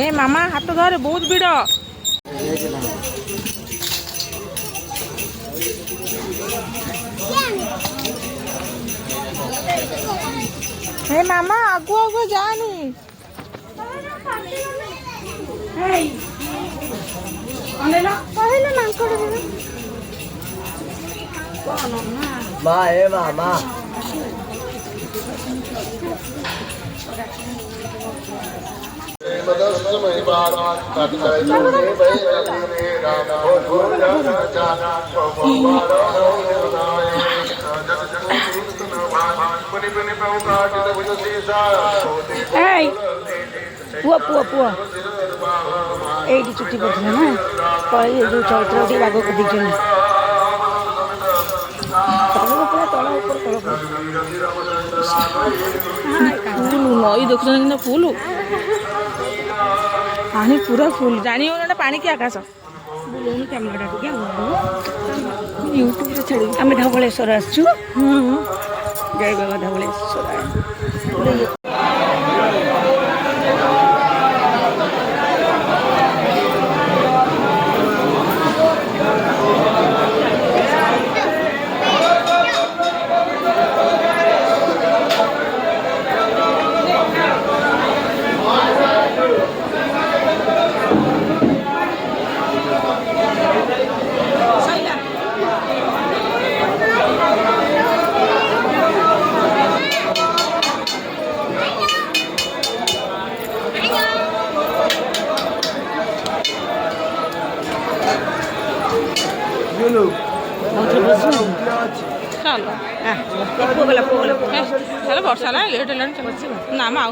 ए मामा हाथ धरे बहुत भिड़। हे मामा आगु आगु जानी माँ ए मामा पुआ पुआ पुआ ये चुट्टी पड़ता ना पड़े जो चौथरा बाग कर दी नई देख फुल पानी पूरा फुल जानी हो पानी की आकाश कैमेरा यूट्यूब छाड़ी आम धवलेश्वर आसचु जय बाबा धवलेश्वर चलो वर्षा ना लेट है ना आउ